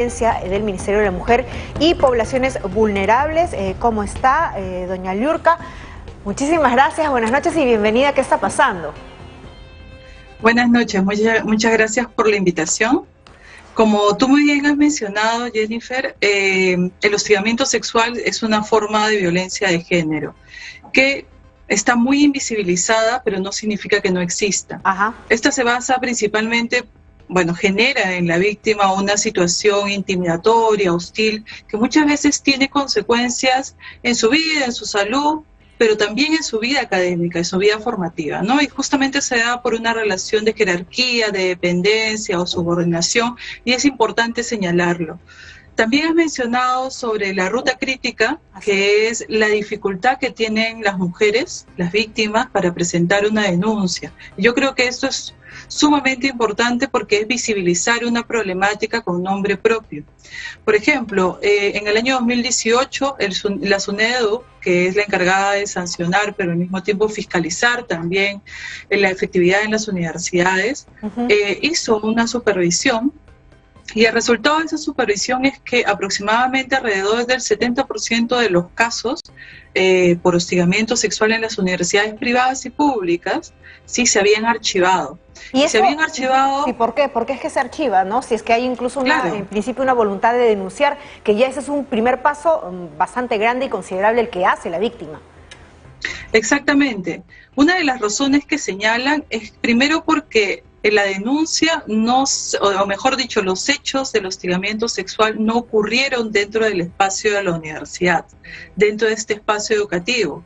Del Ministerio de la Mujer y Poblaciones Vulnerables. ¿Cómo está, doña Liurka? Muchísimas gracias, buenas noches y bienvenida. ¿Qué está pasando? Buenas noches, muchas gracias por la invitación. Como tú muy bien has mencionado, Jennifer, el hostigamiento sexual es una forma de violencia de género que está muy invisibilizada, pero no significa que no exista. Ajá. Esta se basa principalmente, genera en la víctima una situación intimidatoria, hostil, que muchas veces tiene consecuencias en su vida, en su salud, pero también en su vida académica, en su vida formativa, ¿no? Y justamente se da por una relación de jerarquía, de dependencia o subordinación, y es importante señalarlo. También has mencionado sobre la ruta crítica, que es la dificultad que tienen las mujeres, las víctimas, para presentar una denuncia. Yo creo que esto es sumamente importante porque es visibilizar una problemática con nombre propio. Por ejemplo, en el año 2018, la SUNEDU, que es la encargada de sancionar, pero al mismo tiempo fiscalizar también la efectividad en las universidades, hizo una supervisión. Y el resultado de esa supervisión es que aproximadamente alrededor del 70% de los casos por hostigamiento sexual en las universidades privadas y públicas sí se habían archivado. ¿Y eso, se habían archivado? Sí, ¿por qué? Porque es que se archiva, ¿no? Si es que hay incluso en principio una voluntad de denunciar, que ya ese es un primer paso bastante grande y considerable el que hace la víctima. Exactamente. Una de las razones que señalan es primero porque la denuncia, o mejor dicho, los hechos del hostigamiento sexual no ocurrieron dentro del espacio de la universidad, dentro de este espacio educativo.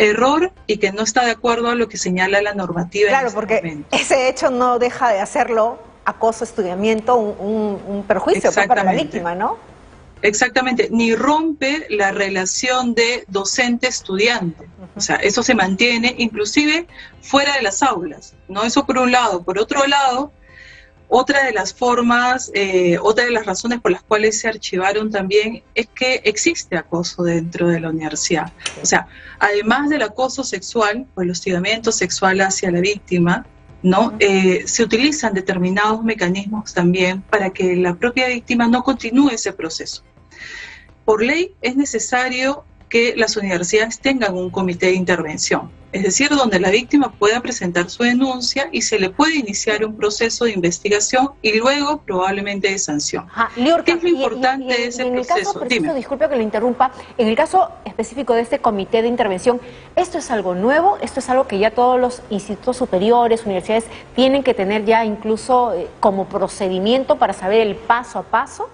Error y que no está de acuerdo a lo que señala la normativa. Claro, porque ese hecho no deja de hacerlo acoso, hostigamiento, un perjuicio para la víctima, ¿no? Exactamente, ni rompe la relación de docente-estudiante. O sea, eso se mantiene inclusive fuera de las aulas, ¿no? Eso por un lado. Por otro lado, otra de las formas, otra de las razones por las cuales se archivaron también es que existe acoso dentro de la universidad. O sea, además del acoso sexual o el hostigamiento sexual hacia la víctima, ¿no? Se utilizan determinados mecanismos también para que la propia víctima no continúe ese proceso. Por ley es necesario que las universidades tengan un comité de intervención, es decir, donde la víctima pueda presentar su denuncia y se le puede iniciar un proceso de investigación y luego probablemente de sanción. Liurka, ¿qué es lo importante de ese proceso? Dime. Disculpe que lo interrumpa, en el caso específico de este comité de intervención, ¿esto es algo nuevo? ¿Esto es algo que ya todos los institutos superiores, universidades, tienen que tener ya incluso como procedimiento para saber el paso a paso?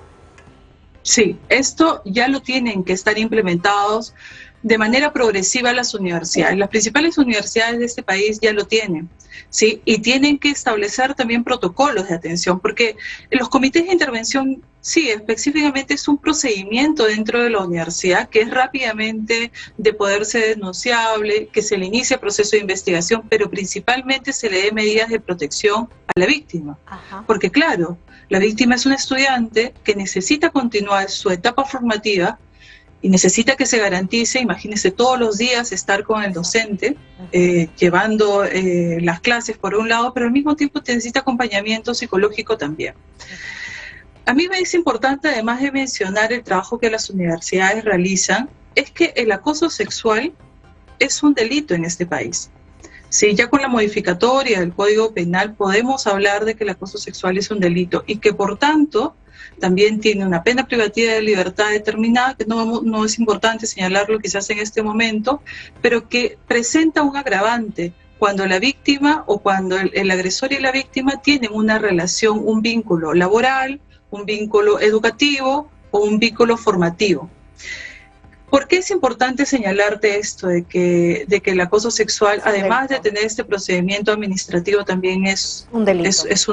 Sí, esto ya lo tienen que estar implementados de manera progresiva las universidades. Las principales universidades de este país ya lo tienen, ¿sí? Y tienen que establecer también protocolos de atención, porque los comités de intervención, sí, específicamente es un procedimiento dentro de la universidad que es rápidamente de poder ser denunciable, que se le inicie proceso de investigación, pero principalmente se le dé medidas de protección a la víctima. Porque claro, la víctima es una estudiante que necesita continuar su etapa formativa y necesita que se garantice, imagínese, todos los días estar con el docente, llevando las clases por un lado, pero al mismo tiempo necesita acompañamiento psicológico también. A mí me es importante, además de mencionar el trabajo que las universidades realizan, es que el acoso sexual es un delito en este país. Sí, ya con la modificatoria del Código Penal podemos hablar de que el acoso sexual es un delito y que por tanto también tiene una pena privativa de libertad determinada, que no es importante señalarlo quizás en este momento, pero que presenta un agravante cuando la víctima o cuando el agresor y la víctima tienen una relación, un vínculo laboral, un vínculo educativo o un vínculo formativo. ¿Por qué es importante señalarte esto de que el acoso sexual, además de tener este procedimiento administrativo, también es un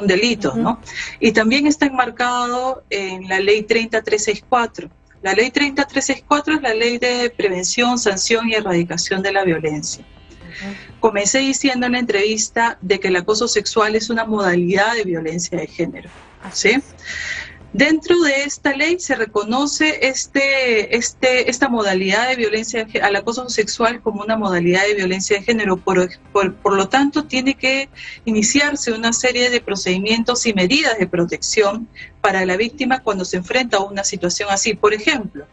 delito, ¿no? Y también está enmarcado en la ley 30364. La ley 30364 es la ley de prevención, sanción y erradicación de la violencia. Comencé diciendo en la entrevista de que el acoso sexual es una modalidad de violencia de género, ¿sí? Dentro de esta ley se reconoce esta modalidad de violencia al acoso sexual como una modalidad de violencia de género. Por lo tanto, tiene que iniciarse una serie de procedimientos y medidas de protección para la víctima cuando se enfrenta a una situación así. Por ejemplo,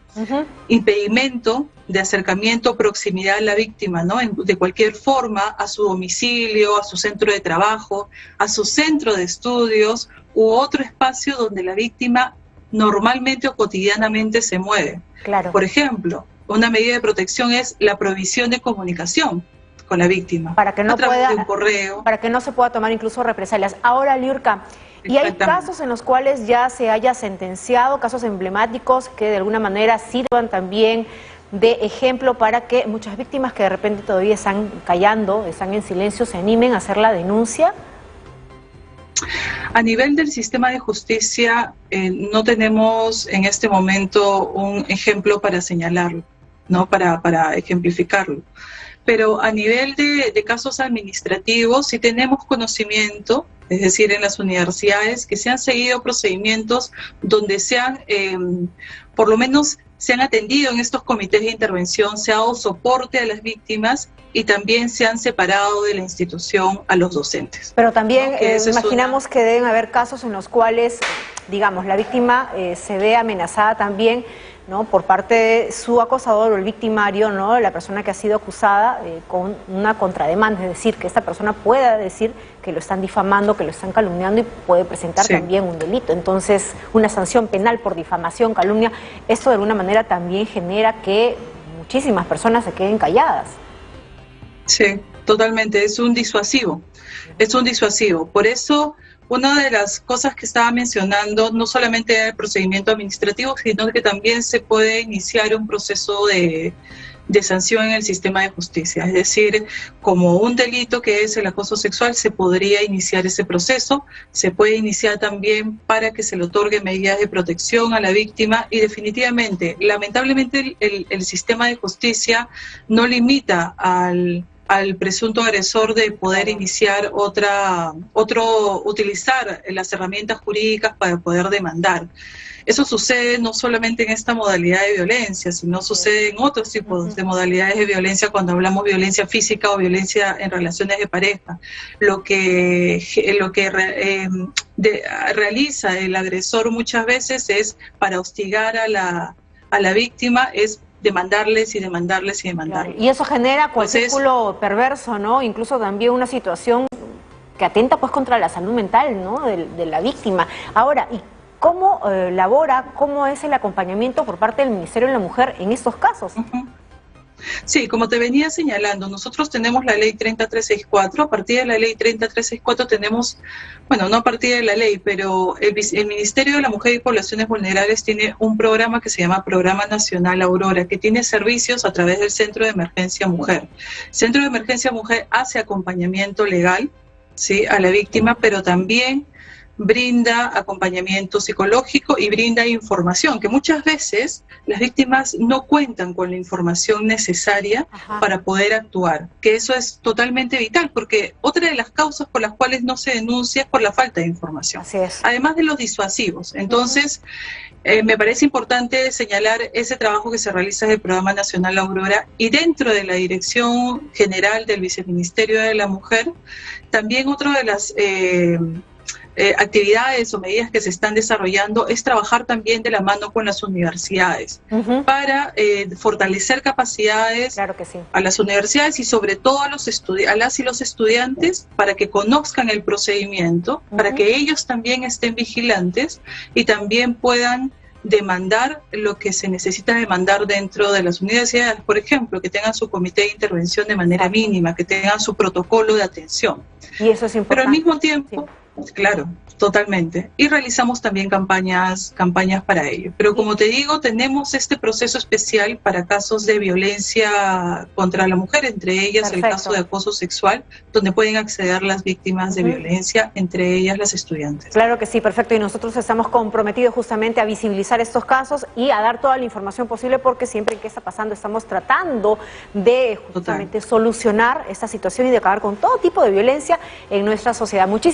impedimento de acercamiento o proximidad a la víctima, ¿no? De cualquier forma, a su domicilio, a su centro de trabajo, a su centro de estudios u otro espacio donde la víctima normalmente o cotidianamente se mueve. Claro. Por ejemplo, una medida de protección es la prohibición de comunicación con la víctima. Para que no a través pueda, de un correo. Para que no se pueda tomar incluso represalias. Ahora, Liurka, ¿y hay casos en los cuales ya se haya sentenciado, casos emblemáticos que de alguna manera sirvan también de ejemplo para que muchas víctimas que de repente todavía están callando, están en silencio, se animen a hacer la denuncia? A nivel del sistema de justicia, no tenemos en este momento un ejemplo para señalarlo, ¿no? Para ejemplificarlo. Pero a nivel de casos administrativos sí tenemos conocimiento, es decir, en las universidades, que se han seguido procedimientos donde se han, por lo menos se han atendido en estos comités de intervención, se ha dado soporte a las víctimas y también se han separado de la institución a los docentes. Pero también imaginamos que deben haber casos en los cuales, digamos, la víctima se ve amenazada también, ¿no?, por parte de su acosador o el victimario, ¿no?, la persona que ha sido acusada, con una contrademanda, es decir, que esta persona pueda decir que lo están difamando, que lo están calumniando y puede presentar también un delito. Entonces, una sanción penal por difamación, calumnia, esto de alguna manera también genera que muchísimas personas se queden calladas. Sí, totalmente, es un disuasivo, Por eso, una de las cosas que estaba mencionando, no solamente el procedimiento administrativo, sino que también se puede iniciar un proceso de sanción en el sistema de justicia. Es decir, como un delito que es el acoso sexual, se podría iniciar ese proceso, se puede iniciar también para que se le otorgue medidas de protección a la víctima y definitivamente, lamentablemente, el sistema de justicia no limita al presunto agresor de poder iniciar utilizar las herramientas jurídicas para poder demandar. Eso sucede no solamente en esta modalidad de violencia, sino sucede en otros tipos de modalidades de violencia cuando hablamos de violencia física o violencia en relaciones de pareja. Lo que realiza el agresor muchas veces es para hostigar a la víctima, es demandarles y demandarles y demandarles. Claro. Y eso genera un círculo perverso, ¿no? Incluso también una situación que atenta pues contra la salud mental, ¿no?, de la víctima. Ahora, ¿y cómo cómo es el acompañamiento por parte del Ministerio de la Mujer en estos casos? Sí, como te venía señalando, nosotros tenemos la ley 30364, a partir de la ley 30364 tenemos, bueno, no a partir de la ley, pero el Ministerio de la Mujer y Poblaciones Vulnerables tiene un programa que se llama Programa Nacional Aurora, que tiene servicios a través del Centro de Emergencia Mujer. El Centro de Emergencia Mujer hace acompañamiento legal, ¿sí?, a la víctima, pero también brinda acompañamiento psicológico y brinda información, que muchas veces las víctimas no cuentan con la información necesaria para poder actuar, que eso es totalmente vital, porque otra de las causas por las cuales no se denuncia es por la falta de información, Así es. Además de los disuasivos. Entonces, me parece importante señalar ese trabajo que se realiza en el Programa Nacional Aurora y dentro de la Dirección General del Viceministerio de la Mujer, también otra de las actividades o medidas que se están desarrollando es trabajar también de la mano con las universidades para fortalecer capacidades a las universidades y sobre todo a las y los estudiantes para que conozcan el procedimiento, para que ellos también estén vigilantes y también puedan demandar lo que se necesita demandar dentro de las universidades, por ejemplo, que tengan su comité de intervención de manera mínima, que tengan su protocolo de atención. Y eso es importante. Pero al mismo tiempo, claro, totalmente. Y realizamos también campañas para ello. Pero como te digo, tenemos este proceso especial para casos de violencia contra la mujer, entre ellas el caso de acoso sexual, donde pueden acceder las víctimas de violencia, entre ellas las estudiantes. Claro que sí, perfecto. Y nosotros estamos comprometidos justamente a visibilizar estos casos y a dar toda la información posible, porque siempre que está pasando estamos tratando de justamente solucionar esta situación y de acabar con todo tipo de violencia en nuestra sociedad. Muchísimas